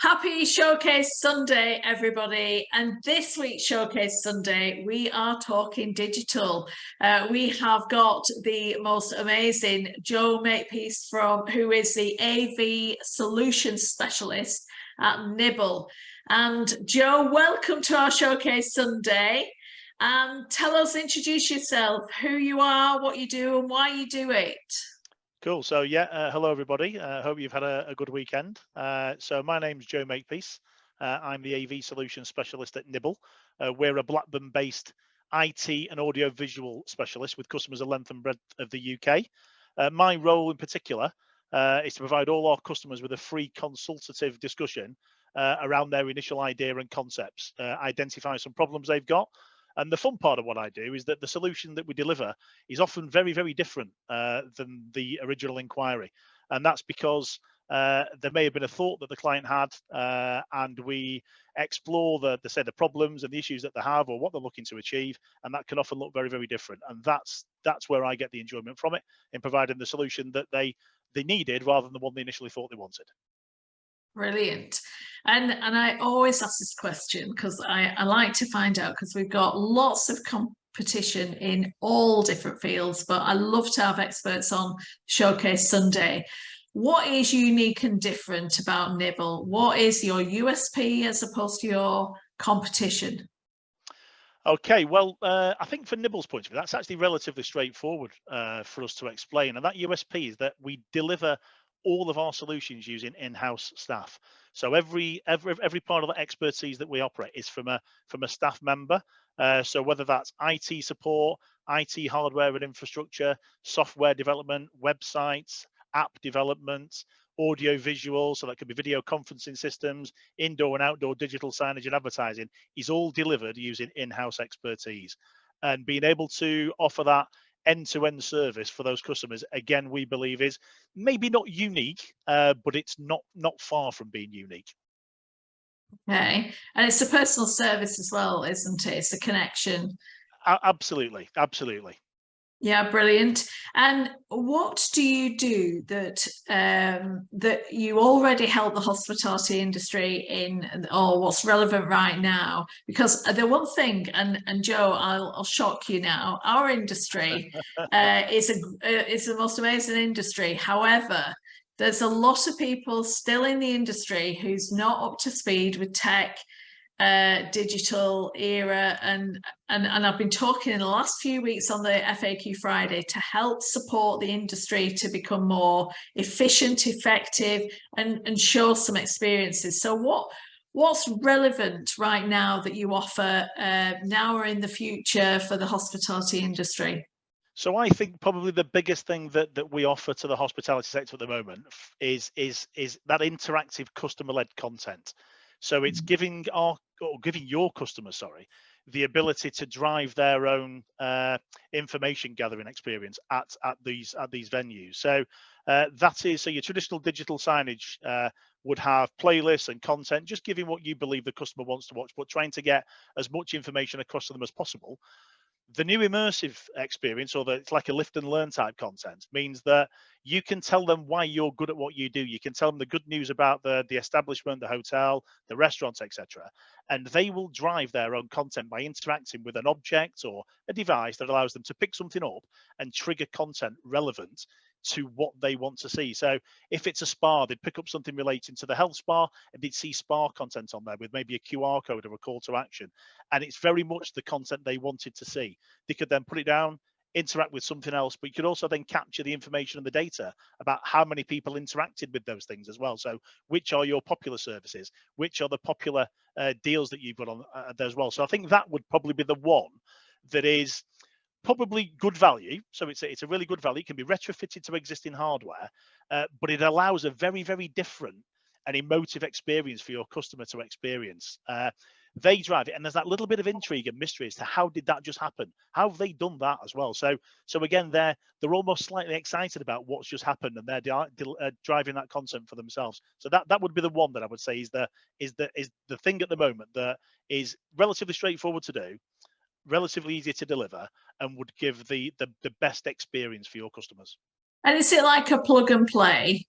Happy Showcase Sunday, everybody. And this week's Showcase Sunday, we are talking digital. We have got the most amazing Joe Makepeace who is the AV Solutions Specialist at Nibble. And Joe, welcome to our Showcase Sunday. And introduce yourself, who you are, what you do, and why you do it. Cool. So hello everybody. Hope you've had a good weekend. So my name's Joe Makepeace. I'm the AV Solutions Specialist at Nibble. We're a Blackburn-based IT and audio-visual specialist with customers of length and breadth of the UK. My role in particular is to provide all our customers with a free consultative discussion around their initial idea and concepts, identify some problems they've got. And the fun part of what I do is that the solution that we deliver is often very, very different than the original inquiry. And that's because there may have been a thought that the client had, and we explore the problems and the issues that they have or what they're looking to achieve. And that can often look very, very different. And that's where I get the enjoyment from it, in providing the solution that they needed rather than the one they initially thought they wanted. Brilliant. And I always ask this question because I like to find out, because we've got lots of competition in all different fields, but I love to have experts on Showcase Sunday. What is unique and different about Nibble? What is your USP as opposed to your competition? Okay, well, I think for Nibble's point of view, that's actually relatively straightforward for us to explain. And that USP is that we deliver all of our solutions using in-house staff. So every part of the expertise that we operate is from a staff member. So whether that's IT support, IT hardware and infrastructure, software development, websites, app development, audio visual, so that could be video conferencing systems, indoor and outdoor digital signage and advertising, is all delivered using in-house expertise. And being able to offer that end-to-end service for those customers, again, we believe is maybe not unique, but it's not far from being unique. Okay, and it's a personal service as well, isn't it? It's a connection. Absolutely. Yeah, brilliant. And what do you do that that you already help the hospitality industry in, or what's relevant right now? Because the one thing, and Joe, I'll shock you now, our industry is the most amazing industry. However, there's a lot of people still in the industry who's not up to speed with tech, digital era, and I've been talking in the last few weeks on the FAQ Friday to help support the industry to become more efficient, effective, and show some experiences. So what's relevant right now that you offer now or in the future for the hospitality industry? So I think probably the biggest thing that we offer to the hospitality sector at the moment is that interactive customer-led content. So it's giving your customers, the ability to drive their own information gathering experience at these venues. So so your traditional digital signage would have playlists and content, just giving what you believe the customer wants to watch, but trying to get as much information across to them as possible. The new immersive experience, or it's like a lift and learn type content, means that you can tell them why you're good at what you do. You can tell them the good news about the establishment, the hotel, the restaurants, etc. And they will drive their own content by interacting with an object or a device that allows them to pick something up and trigger content relevant to what they want to see. So if it's a spa, they'd pick up something relating to the health spa and they'd see spa content on there with maybe a QR code or a call to action. And it's very much the content they wanted to see. They could then put it down, interact with something else, but you could also then capture the information and the data about how many people interacted with those things as well. So which are your popular services? Which are the popular deals that you've got on there as well? So I think that would probably be the one that is probably good value. So it's a really good value. It can be retrofitted to existing hardware, but it allows a very, very different and emotive experience for your customer to experience. They drive it, and there's that little bit of intrigue and mystery as to how did that just happen? How have they done that as well? So again, they're almost slightly excited about what's just happened, and they're driving that content for themselves. So that would be the one that I would say is the thing at the moment that is relatively straightforward to do, relatively easy to deliver, and would give the best experience for your customers. And is it like a plug and play,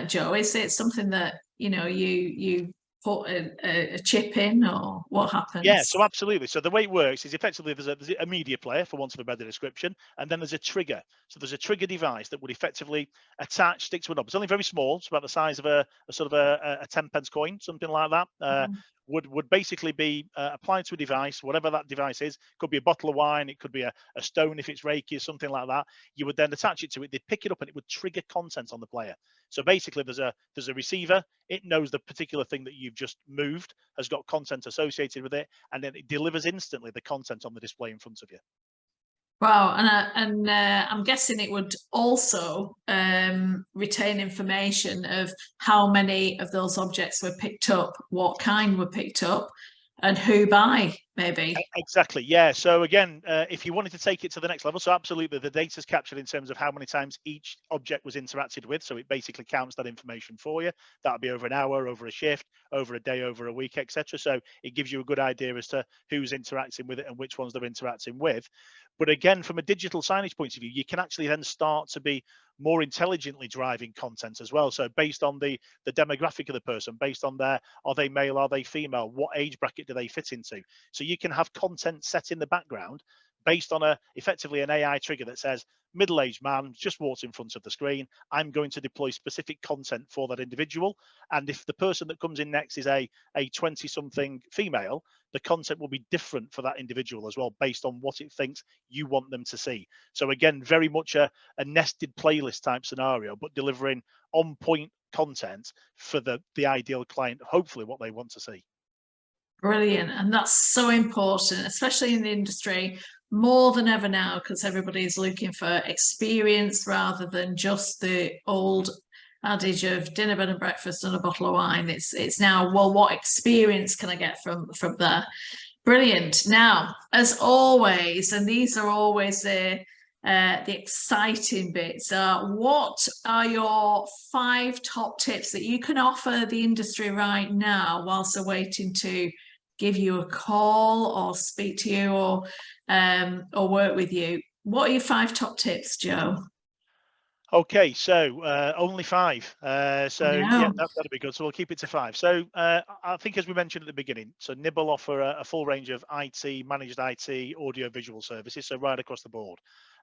Joe? Is it something that you put a chip in, or what Yeah, happens? so absolutely. So the way it works is effectively there's a media player, for want of a better description, and then there's a trigger. So there's a trigger device that would effectively attach, stick to a knob. It's only very small. It's about the size of a sort of a 10 pence coin, something like that. Mhm. Would basically be applied to a device, whatever that device is. Could be a bottle of wine, it could be a stone if it's Reiki or something like that. You would then attach it to it. They'd pick it up and it would trigger content on the player. So basically, there's a receiver. It knows the particular thing that you've just moved has got content associated with it, and then it delivers instantly the content on the display in front of you. Wow, I'm guessing it would also retain information of how many of those objects were picked up, what kind were picked up, and who by, maybe. Exactly. Yeah. So again, if you wanted to take it to the next level, so absolutely, the data is captured in terms of how many times each object was interacted with. So it basically counts that information for you. That'll be over an hour, over a shift, over a day, over a week, etc. So it gives you a good idea as to who's interacting with it and which ones they're interacting with. But again, from a digital signage point of view, you can actually then start to be more intelligently driving content as well. So based on the demographic of the person, based on their, are they male, are they female, what age bracket do they fit into? So you can have content set in the background based on effectively an AI trigger that says middle-aged man just walked in front of the screen. I'm going to deploy specific content for that individual. And if the person that comes in next is a 20-something female, the content will be different for that individual as well, based on what it thinks you want them to see. So again, very much a nested playlist type scenario, but delivering on point content for the ideal client, hopefully what they want to see. Brilliant. And that's so important, especially in the industry, more than ever now, because everybody's looking for experience rather than just the old adage of dinner, bed, and breakfast and a bottle of wine. It's now, well, what experience can I get from there? Brilliant. Now, as always, and these are always the exciting bits. What are your 5 top tips that you can offer the industry right now whilst they're waiting to give you a call or speak to you or work with you? What are your 5 top tips, Joe? Okay, so only 5. I So yeah, know. that'll be good. So we'll keep it to 5. So I think, as we mentioned at the beginning, so Nibble offer a full range of IT, managed IT, audio visual services, so right across the board.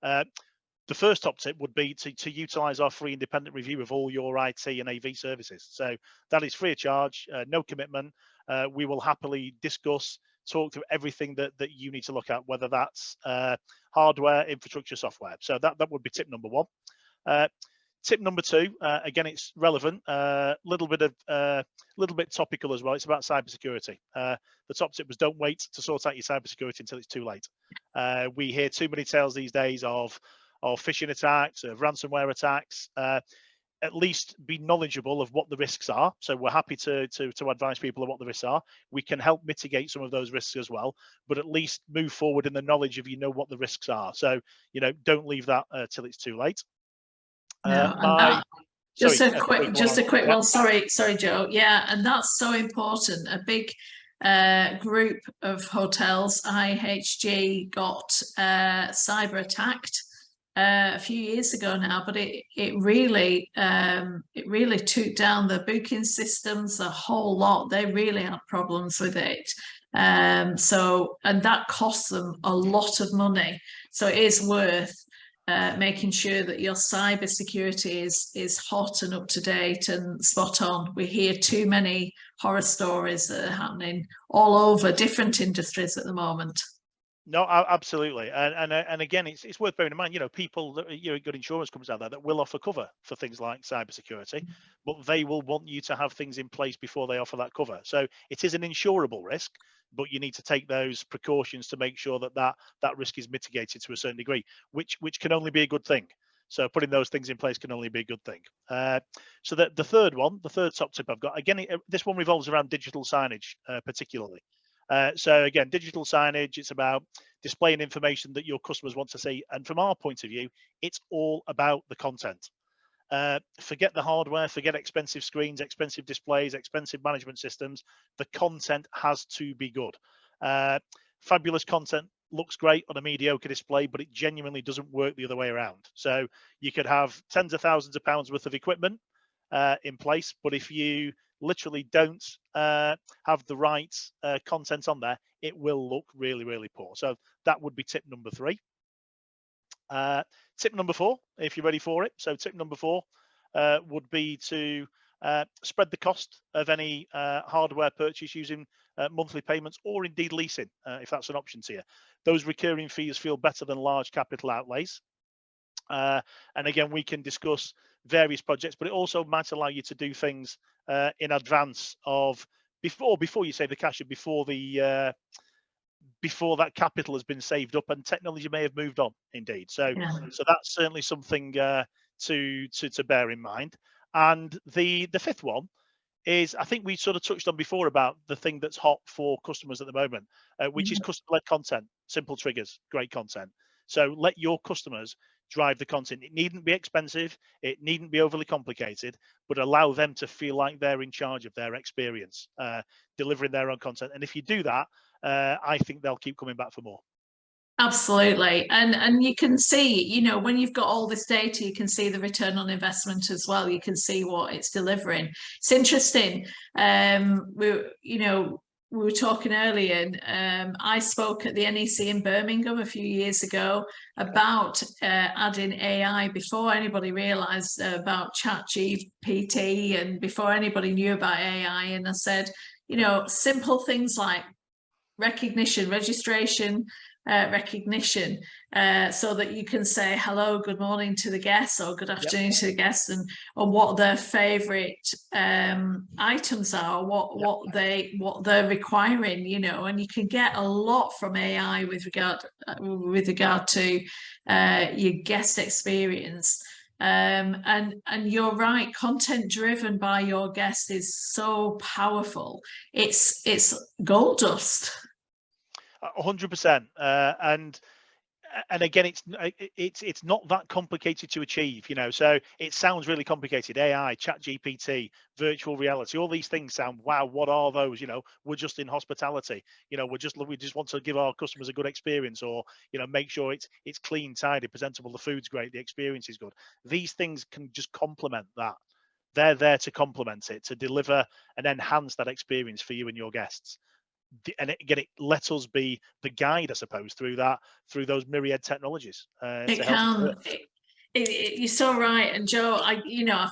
Uh, the first top tip would be to utilize our free independent review of all your IT and AV services. So that is free of charge, no commitment. We will happily discuss, talk through everything that you need to look at, whether that's hardware, infrastructure, software. So that would be tip number 1. Uh, Tip number 2, again, it's relevant, little bit topical as well. It's about cybersecurity. The top tip was don't wait to sort out your cybersecurity until it's too late. We hear too many tales these days of phishing attacks, of ransomware attacks. At least be knowledgeable of what the risks are. So we're happy to advise people of what the risks are. We can help mitigate some of those risks as well, but at least move forward in the knowledge of what the risks are. So don't leave that till it's too late. No, and My just sorry, a quick, go on. just a quick Yeah. one. Sorry, Joe. Yeah, and that's so important. A big group of hotels, IHG, got cyber attacked a few years ago now, but it really took down the booking systems, a whole lot. They really had problems with it. And that cost them a lot of money. So it is worth making sure that your cyber security is hot and up to date and spot on. We hear too many horror stories that are happening all over different industries at the moment. No, absolutely, and again, it's worth bearing in mind. People, good insurance companies out there that will offer cover for things like cybersecurity, but they will want you to have things in place before they offer that cover. So it is an insurable risk, but you need to take those precautions to make sure that risk is mitigated to a certain degree, which can only be a good thing. So putting those things in place can only be a good thing. So the third top tip I've got, again, this one revolves around digital signage, particularly. So again, digital signage, it's about displaying information that your customers want to see. And from our point of view, it's all about the content. Forget the hardware, forget expensive screens, expensive displays, expensive management systems. The content has to be good. Fabulous content looks great on a mediocre display, but it genuinely doesn't work the other way around. So you could have tens of thousands of pounds worth of equipment in place, but if you literally don't have the right content on there, it will look really, really poor. So that would be tip number 3. Tip number 4, if you're ready for it. So tip number 4 would be to spread the cost of any hardware purchase using monthly payments, or indeed leasing, if that's an option to you. Those recurring fees feel better than large capital outlays. And again, we can discuss various projects, but it also might allow you to do things in advance of before you save the cash, and before that capital has been saved up and technology may have moved on, indeed. So Yeah. so that's certainly something to bear in mind. And the 5th one is, I think we sort of touched on before about the thing that's hot for customers at the moment, which is customer-led content. Simple triggers, great content. So let your customers drive the content. It needn't be expensive, it needn't be overly complicated, but allow them to feel like they're in charge of their experience, delivering their own content. And if you do that, I think they'll keep coming back for more. Absolutely. And you can see, you know, when you've got all this data, you can see the return on investment as well. You can see what it's delivering. It's interesting. We were talking earlier, and I spoke at the NEC in Birmingham a few years ago about adding AI before anybody realized about ChatGPT and before anybody knew about AI. And I said, you know, simple things like recognition, registration, recognition, so that you can say hello, good morning to the guests, or good afternoon to the guests, and what their favorite items are, what they're requiring, you know. And you can get a lot from AI with regard to your guest experience. And you're right, content driven by your guest is so powerful. It's gold dust. 100%. And again, it's not that complicated to achieve, you know. So it sounds really complicated. AI, Chat GPT, virtual reality, all these things sound, wow, what are those? You know, we're just in hospitality, you know, we just want to give our customers a good experience, or, you know, make sure it's clean, tidy, presentable, the food's great, the experience is good. These things can just complement that. They're there to complement it, to deliver and enhance that experience for you and your guests. And again, it let us be the guide, I suppose, through those myriad technologies It to help you do can. it. You're so right. And Joe, I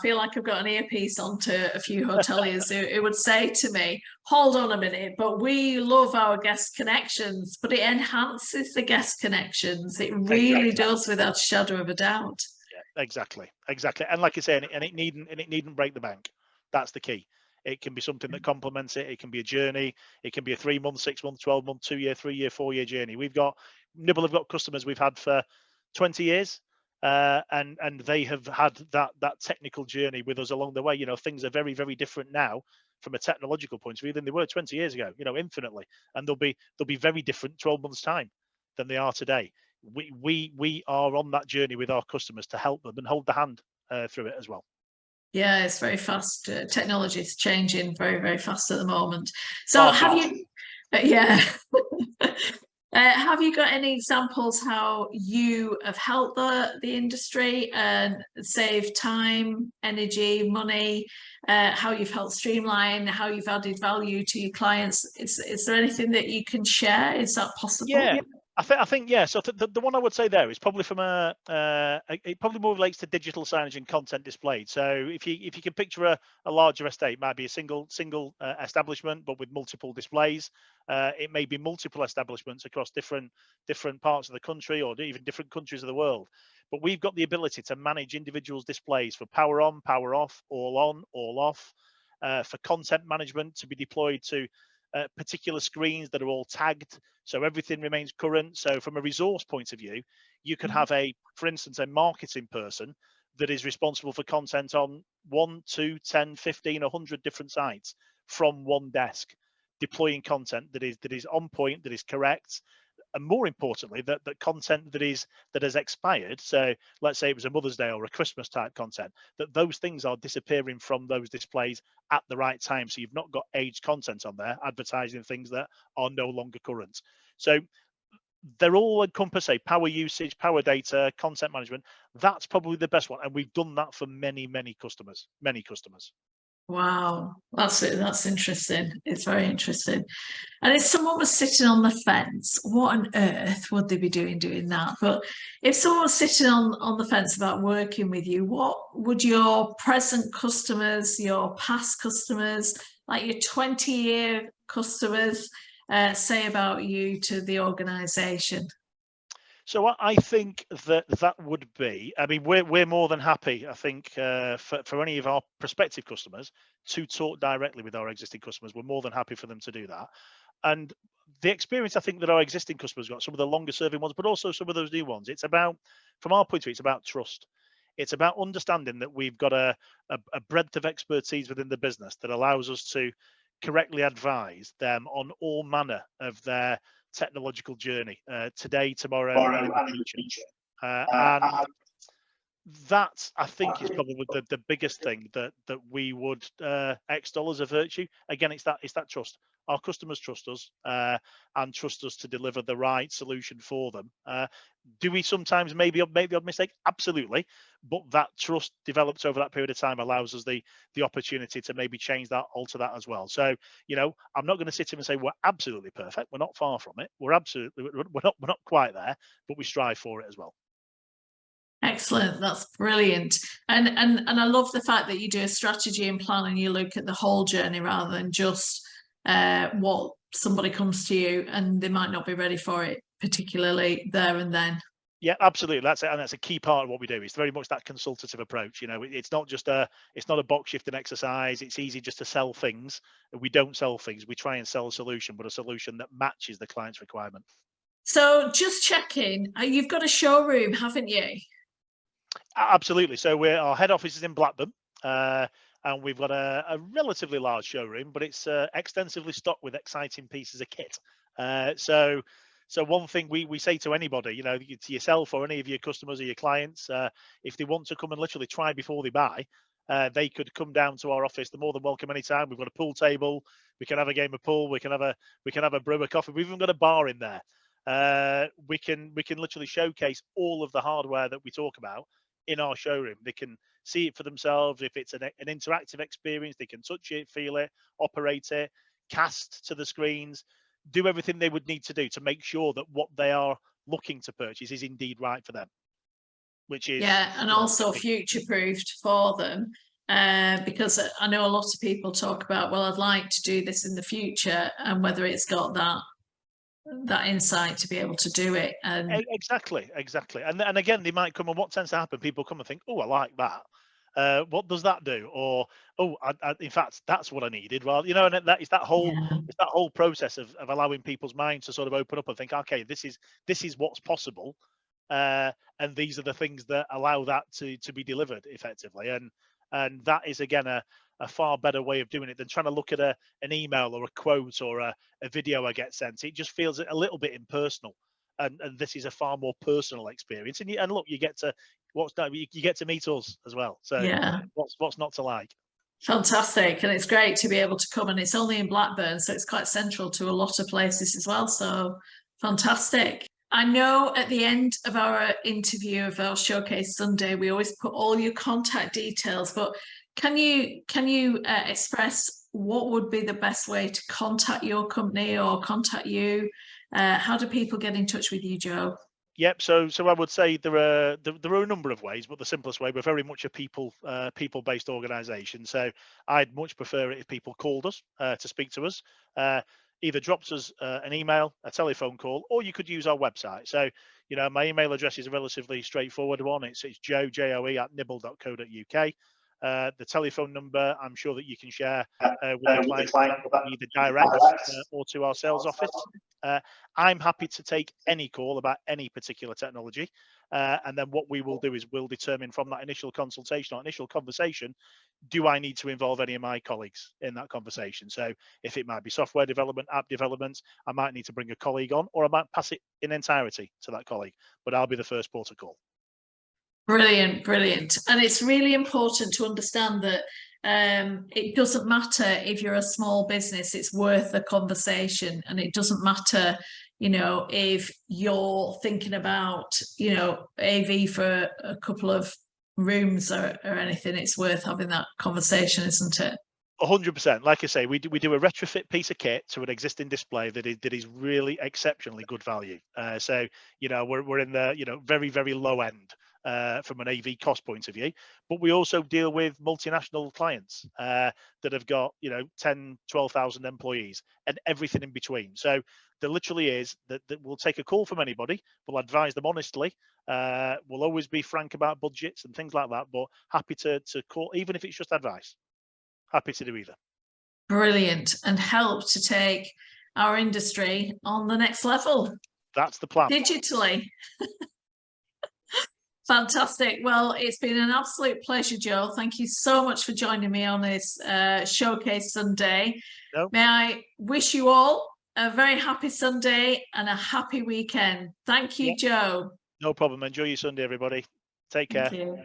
feel like I've got an earpiece onto a few hoteliers who would say to me, hold on a minute, but we love our guest connections, but it enhances the guest connections. It really Exactly. does, without a shadow of a doubt. Yeah, exactly. And like I say, and it needn't break the bank. That's the key. It can be something that complements it. It can be a journey. It can be a 3-month, 6-month, 12-month, 2-year, 3-year, 4-year journey. Nibble have got customers we've had for 20 years, and they have had that technical journey with us along the way. You know, things are very, very different now from a technological point of view than they were 20 years ago. You know, infinitely, and they'll be very different 12 months time than they are today. We are on that journey with our customers to help them and hold the hand through it as well. Yeah, it's very fast. Technology is changing very, very fast at the moment. So Far too have much. you, yeah. Have you got any examples how you have helped the industry and save time, energy, money, how you've helped streamline, how you've added value to your clients? Is there anything that you can share? Is that possible? Yeah, I think yeah. So the one I would say there is probably from it probably more relates to digital signage and content displayed. So if you can picture a larger estate, might be a single establishment but with multiple displays. It may be multiple establishments across different parts of the country, or even different countries of the world. But we've got the ability to manage individuals' displays for power on, power off, all on, all off, for content management to be deployed to particular screens that are all tagged, so everything remains current. So from a resource point of view, you could have for instance, a marketing person that is responsible for content on 1, 2, 10, 15, 100 different sites from one desk, deploying content that is on point, that is correct, and more importantly, that content that has expired. So let's say it was a Mother's Day or a Christmas type content, that those things are disappearing from those displays at the right time. So you've not got aged content on there advertising things that are no longer current. So they're all encompass power usage, power data, content management. That's probably the best one, and we've done that for many customers. Wow, that's it. That's interesting. It's very interesting. And if someone was sitting on the fence, what on earth would they be doing that? But if someone was sitting on the fence about working with you, what would your present customers, your past customers, like your 20-year customers, say about you to the organisation? So I think that that would be. I mean, we're more than happy. I think for any of our prospective customers to talk directly with our existing customers, we're more than happy for them to do that. And the experience I think that our existing customers got, some of the longer serving ones, but also some of those new ones, it's about, from our point of view, it's about trust. It's about understanding that we've got a breadth of expertise within the business that allows us to correctly advise them on all manner of their technological journey, today, tomorrow, and in the future. And that, I think, is probably the biggest thing that we would extol as a virtue. Again, it's that trust. Our customers trust us, and trust us to deliver the right solution for them. Do we sometimes make the odd mistake? Absolutely, but that trust developed over that period of time allows us the opportunity to maybe change that, alter that as well. So, I'm not going to sit here and say we're absolutely perfect. We're not far from it. We're not quite there, but we strive for it as well. Excellent. That's brilliant. And I love the fact that you do a strategy and plan and you look at the whole journey rather than just what somebody comes to you and they might not be ready for it, particularly there and then. Yeah, absolutely. That's it, and that's a key part of what we do. It's very much that consultative approach. It's not just it's not a box shifting exercise. It's easy just to sell things. We don't sell things. We try and sell a solution, but a solution that matches the client's requirement. So just checking, you've got a showroom, haven't you? Absolutely. So our head office is in Blackburn, and we've got a relatively large showroom, but it's extensively stocked with exciting pieces of kit. So one thing we say to anybody, to yourself or any of your customers or your clients, if they want to come and literally try before they buy, they could come down to our office. They're more than welcome anytime. We've got a pool table. We can have a game of pool. We can have a brew of coffee. We've even got a bar in there. We can literally showcase all of the hardware that we talk about in our showroom. They can see it for themselves. If it's an interactive experience, they can touch it, feel it, operate it, cast to the screens, do everything they would need to do to make sure that what they are looking to purchase is indeed right for them, which is, Yeah, and also future proofed for them. Because I know a lot of people talk about, well, I'd like to do this in the future, and whether it's got that insight to be able to do it. And exactly. And again, they might come, and what tends to happen, people come and think, oh, I like that. What does that do? Or, oh, in fact, that's what I needed. Well, and that is that whole yeah, it's that whole process of allowing people's minds to sort of open up and think, okay, this is what's possible, and these are the things that allow that to be delivered effectively. And that is again a far better way of doing it than trying to look at an email or a quote or a video I get sent. It just feels a little bit impersonal. And this is a far more personal experience. And look, you get to you get to meet us as well. So yeah. what's not to like? Fantastic. And it's great to be able to come, and it's only in Blackburn, so it's quite central to a lot of places as well. So fantastic. I know at the end of our interview of our Showcase Sunday, we always put all your contact details, but can you express what would be the best way to contact your company or contact you? How do people get in touch with you, Joe? Yep. So I would say there are a number of ways, but the simplest way, we're very much a people-based organisation. So I'd much prefer it if people called us to speak to us, either dropped us an email, a telephone call, or you could use our website. So my email address is a relatively straightforward one. It's joe at nibble.co.uk. The telephone number, I'm sure that you can share with the client, that would be either direct or to our sales office. I'm happy to take any call about any particular technology. And then what we will do is we'll determine from that initial consultation or initial conversation, do I need to involve any of my colleagues in that conversation? So if it might be software development, app development, I might need to bring a colleague on, or I might pass it in entirety to that colleague, but I'll be the first port of call. Brilliant, brilliant. And it's really important to understand that it doesn't matter if you're a small business, it's worth a conversation. And it doesn't matter, if you're thinking about, AV for a couple of rooms or anything, it's worth having that conversation, isn't it? 100%. Like I say, we do a retrofit piece of kit to an existing display that is really exceptionally good value. So we're in the very very low end from an AV cost point of view, but we also deal with multinational clients that have got 10, 12,000 employees and everything in between. So there literally is that we'll take a call from anybody. We'll advise them honestly. We'll always be frank about budgets and things like that, but happy to call even if it's just advice. Happy to do either. Brilliant, and help to take our industry on the next level. That's the plan. Digitally. Fantastic. Well, it's been an absolute pleasure, Joe. Thank you so much for joining me on this Showcase Sunday. No. May I wish you all a very happy Sunday and a happy weekend. Thank you, Joe. No problem. Enjoy your Sunday, everybody. Take care. Thank you.